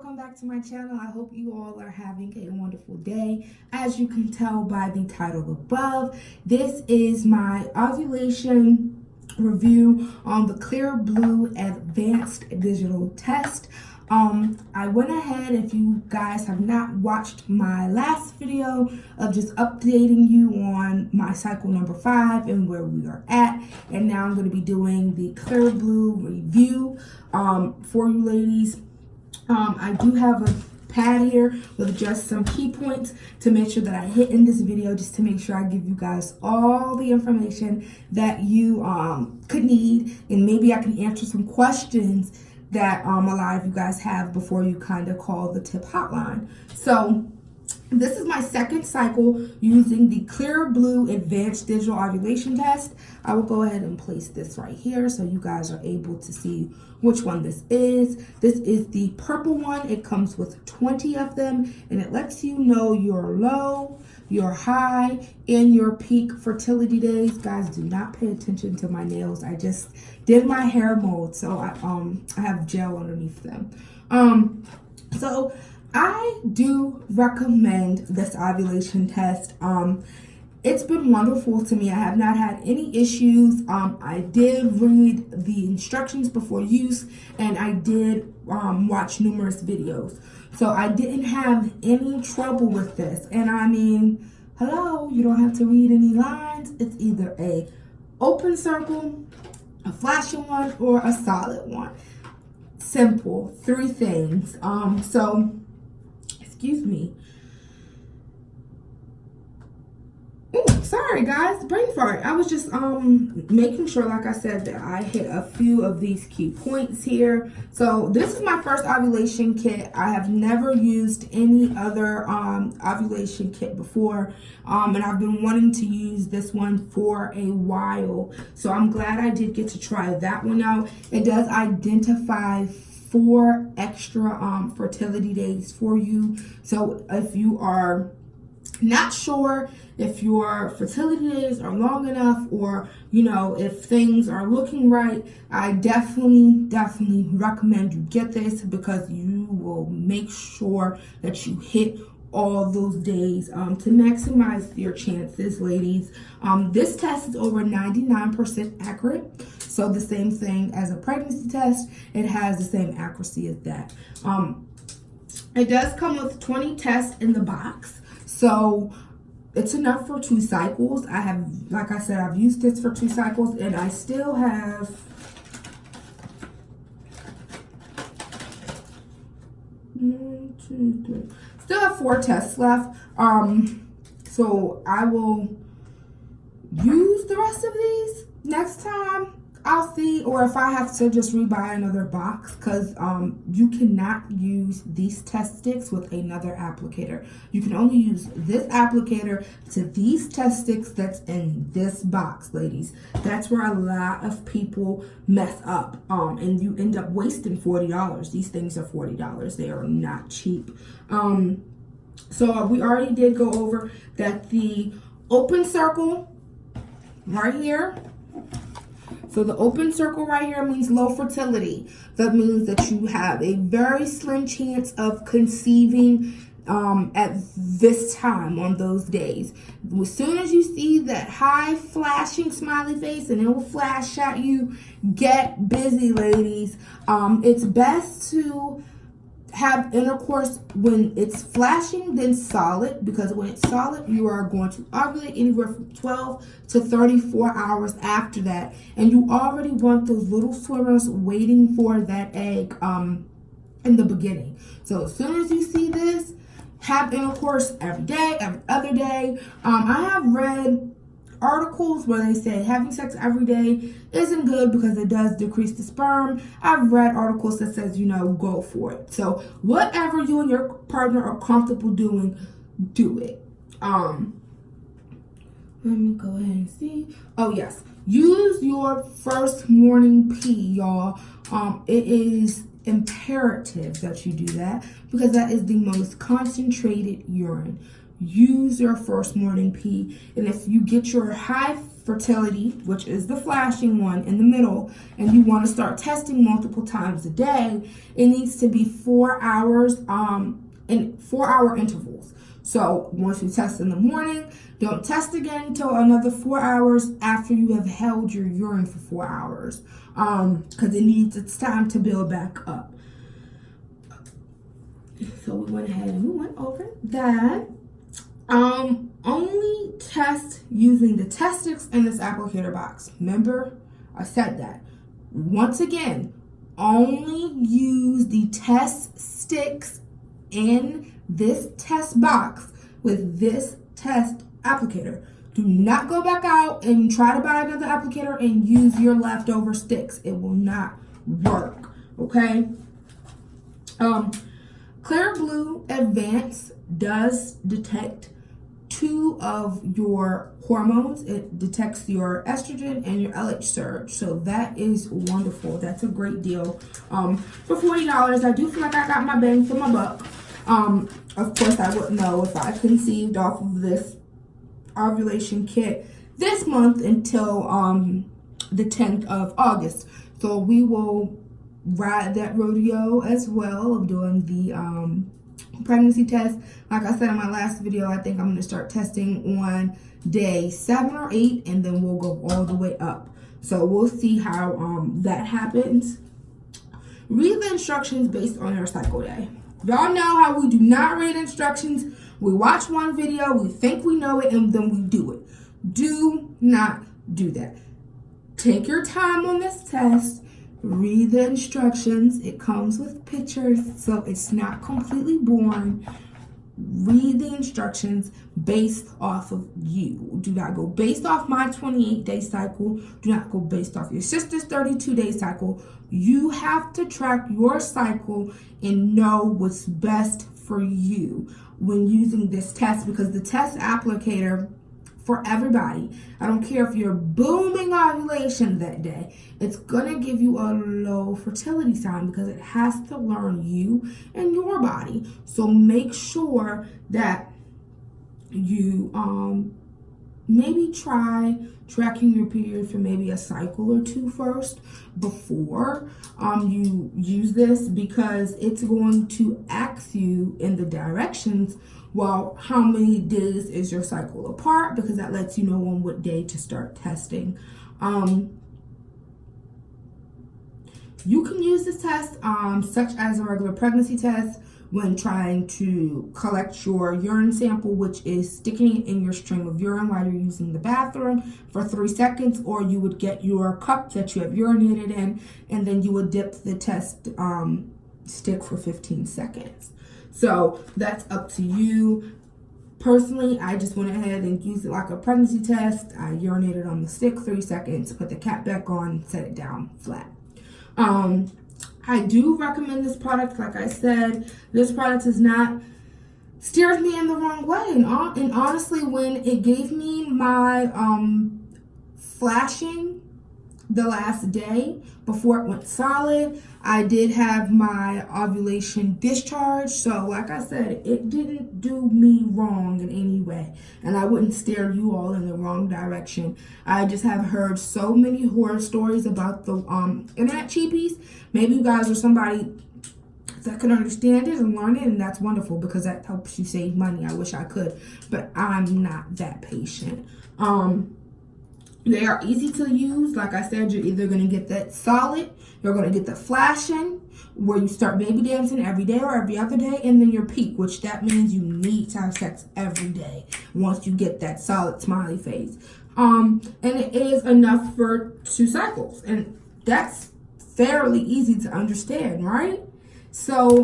welcome back to my channel. I hope you all are having a wonderful day. As you can tell by the title above, this is my ovulation review on the Clearblue Advanced digital test. I went ahead, if you guys have not watched my last video of just updating you on my cycle number 5 and where we are at, and now I'm going to be doing the Clearblue review for you ladies. I do have a pad here with just some key points to make sure that I hit in this video, just to make sure I give you guys all the information that you could need, and maybe I can answer some questions that a lot of you guys have before you kind of call the tip hotline. So this is my second cycle using the Clearblue Advanced digital ovulation test. I will go ahead and place this right here so you guys are able to see which one this is. This is the purple one. It comes with 20 of them, and it lets you know your low, your high, and your peak fertility days. Guys, do not pay attention to my nails. I just did my hair mold, so I have gel underneath them. So I do recommend this ovulation test. It's been wonderful to me. I have not had any issues. I did read the instructions before use, and I did watch numerous videos. So I didn't have any trouble with this. And I mean, hello, you don't have to read any lines. It's either a open circle, a flashing one, or a solid one. Simple, 3 things. Excuse me. Ooh, sorry guys, brain fart. I was just making sure, like I said, that I hit a few of these key points here. So this is my first ovulation kit. I have never used any other ovulation kit before, and I've been wanting to use this one for a while. So I'm glad I did get to try that one out. It does identify 4 extra fertility days for you. So if you are not sure if your fertility days are long enough, or you know, if things are looking right, I definitely recommend you get this, because you will make sure that you hit all those days to maximize your chances, ladies. This test is over 99% accurate. So the same thing as a pregnancy test, it has the same accuracy as that. It does come with 20 tests in the box, so it's enough for 2 cycles. I have, like I said, I've used this for 2 cycles, and I still have 1, 2, 3. Still have 4 tests left. So I will use the rest of these next time. I'll see, or if I have to just rebuy another box, because you cannot use these test sticks with another applicator. You can only use this applicator to these test sticks that's in this box, ladies. That's where a lot of people mess up, and you end up wasting $40. These things are $40. They are not cheap. So we already did go over that the open circle right here. So the open circle right here means low fertility. That means that you have a very slim chance of conceiving at this time on those days. As soon as you see that high flashing smiley face, and it will flash at you, get busy, ladies. It's best to have intercourse when it's flashing than solid, because when it's solid, you are going to ovulate anywhere from 12 to 34 hours after that, and you already want those little swimmers waiting for that egg in the beginning. So as soon as you see this, have intercourse every day, every other day. I have read articles where they say having sex every day isn't good because it does decrease the sperm. I've read articles that says, you know, go for it. So whatever you and your partner are comfortable doing, do it. Let me go ahead and see. Oh yes, use your first morning pee, y'all. It is imperative that you do that, because that is the most concentrated urine. use your first morning pee. And if you get your high fertility, which is the flashing one in the middle, and you want to start testing multiple times a day, it needs to be 4 hours in 4-hour intervals. So once you test in the morning, don't test again until another 4 hours after you have held your urine for 4 hours, because it's time to build back up. So we went ahead and we went over that. Only test using the test sticks in this applicator box. Remember, I said that. Once again, only use the test sticks in this test box with this test applicator. Do not go back out and try to buy another applicator and use your leftover sticks. It will not work, okay? Clearblue Advanced does detect 2 of your hormones. It detects your estrogen and your LH surge. So that is wonderful. That's a great deal. For $40, I do feel like I got my bang for my buck. Of course, I wouldn't know if I conceived off of this ovulation kit this month until the 10th of August. So we will ride that rodeo as well of doing the pregnancy test. Like I said in my last video, I think I'm going to start testing on day 7 or 8, and then we'll go all the way up. So we'll see how that happens. Read the instructions based on your cycle day. Y'all know how we do not read instructions. We watch one video, we think we know it, and then we do it. Do not do that. Take your time on this test. Read the instructions. It comes with pictures, so it's not completely boring. Read the instructions based off of you. Do not go based off my 28-day cycle. Do not go based off your sister's 32-day cycle. You have to track your cycle and know what's best for you when using this test, because the test applicator for everybody, I don't care if you're booming ovulation that day, it's gonna give you a low fertility sign because it has to learn you and your body. So make sure that you maybe try tracking your period for maybe a cycle or 2 first before you use this, because it's going to ask you in the directions, well, how many days is your cycle apart, because that lets you know on what day to start testing. You can use this test such as a regular pregnancy test when trying to collect your urine sample, which is sticking it in your stream of urine while you're using the bathroom for 3 seconds, or you would get your cup that you have urinated in, and then you would dip the test stick for 15 seconds. So that's up to you. Personally, I just went ahead and used it like a pregnancy test. I urinated on the stick 3 seconds, put the cap back on, set it down flat. I do recommend this product. Like I said, this product has not steered me in the wrong way. And honestly, when it gave me my flashing the last day before it went solid, I did have my ovulation discharge. So like I said, it didn't do me wrong in any way, and I wouldn't steer you all in the wrong direction. I just have heard so many horror stories about the internet cheapies. Maybe you guys are somebody that can understand it and learn it, and that's wonderful because that helps you save money. I wish I could, but I'm not that patient. They are easy to use. Like I said, you're either going to get that solid, you're going to get the flashing, where you start baby dancing every day or every other day, and then your peak, which that means you need to have sex every day once you get that solid smiley face. And it is enough for 2 cycles, and that's fairly easy to understand, right? So,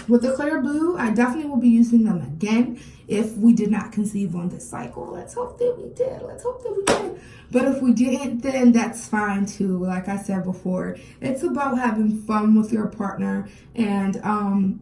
with the Clearblue, I definitely will be using them again if we did not conceive on this cycle. Let's hope that we did. Let's hope that we did. But if we didn't, then that's fine too. Like I said before, it's about having fun with your partner, and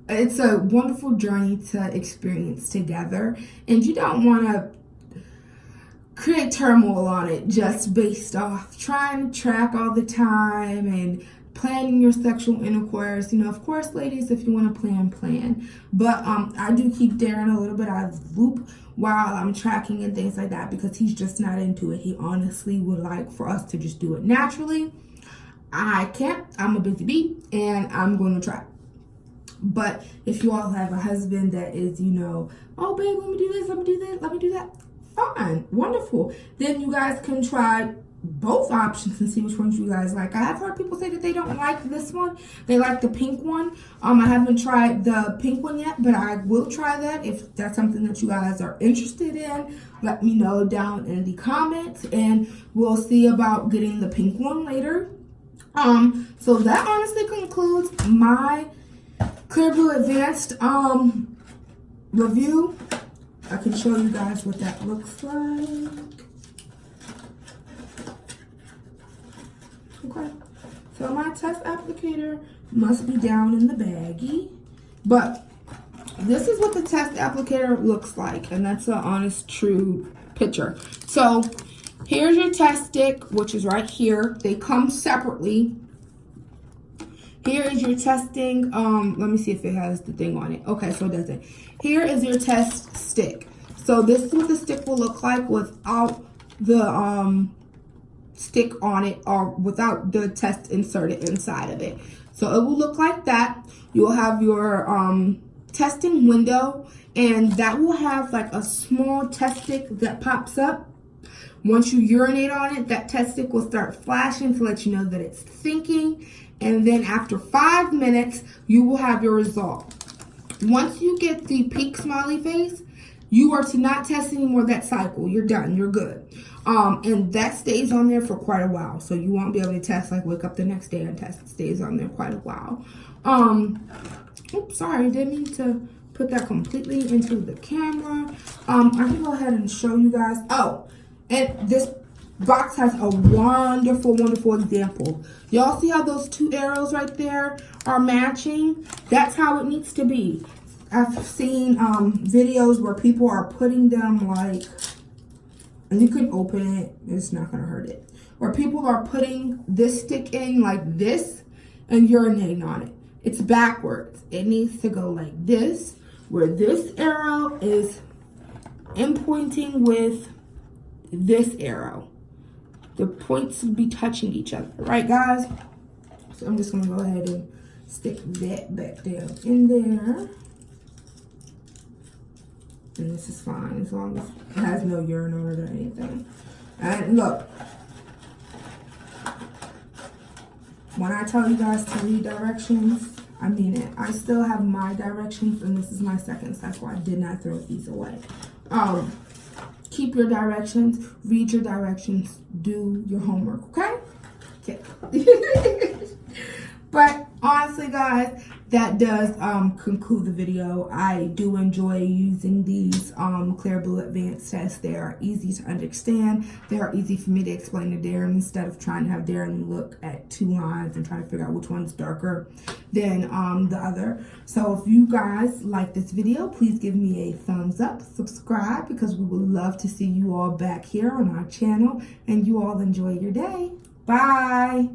it's a wonderful journey to experience together. And you don't want to create turmoil on it just based off trying to track all the time and planning your sexual intercourse. You know, of course, ladies, if you want to plan. But I do keep Darren a little bit out of the loop while I'm tracking and things like that, because he's just not into it. He honestly would like for us to just do it naturally. I can't. I'm a busy bee, and I'm going to try. But if you all have a husband that is, you know, oh, babe, let me do this, let me do that, let me do that, fine, wonderful. Then you guys can try both options and see which ones you guys like. I have heard people say that they don't like this one. They like the pink one. I haven't tried the pink one yet, but I will try that. If that's something that you guys are interested in, let me know down in the comments, and we'll see about getting the pink one later. So that honestly concludes my Clearblue Advanced review. I can show you guys what that looks like. Okay, so my test applicator must be down in the baggie, but this is what the test applicator looks like, and that's an honest, true picture. So here's your test stick, which is right here. They come separately. Here is your testing, let me see if it has the thing on it. Okay, so it doesn't. Here is your test stick. So this is what the stick will look like without the stick on it, or without the test inserted inside of it. So it will look like that. You will have your testing window, and that will have like a small test stick that pops up. Once you urinate on it, that test stick will start flashing to let you know that it's thinking. And then after 5 minutes, you will have your result. Once you get the pink smiley face, you are to not test anymore that cycle. You're done. You're good. And that stays on there for quite a while. So you won't be able to test, like wake up the next day and test. It stays on there quite a while. Oops, sorry. I didn't mean to put that completely into the camera. I can go ahead and show you guys. Oh, and this box has a wonderful, wonderful example. Y'all see how those two arrows right there are matching? That's how it needs to be. I've seen videos where people are putting them like, and you can open it, it's not gonna hurt it. Where people are putting this stick in like this and urinating on it. It's backwards. It needs to go like this, where this arrow is pointing with this arrow. The points will be touching each other, right, guys? So I'm just gonna go ahead and stick that back down in there. And this is fine as long as it has no urine on it or anything. And look, when I tell you guys to read directions, I mean it. I still have my directions, and this is my second cycle. I did not throw these away. Keep your directions, read your directions, do your homework, okay? Okay. But honestly, guys, that does conclude the video. I do enjoy using these Clearblue Advanced tests. They are easy to understand. They are easy for me to explain to Darren instead of trying to have Darren look at 2 lines and try to figure out which one's darker than the other. So if you guys like this video, please give me a thumbs up, subscribe, because we would love to see you all back here on our channel, and you all enjoy your day. Bye.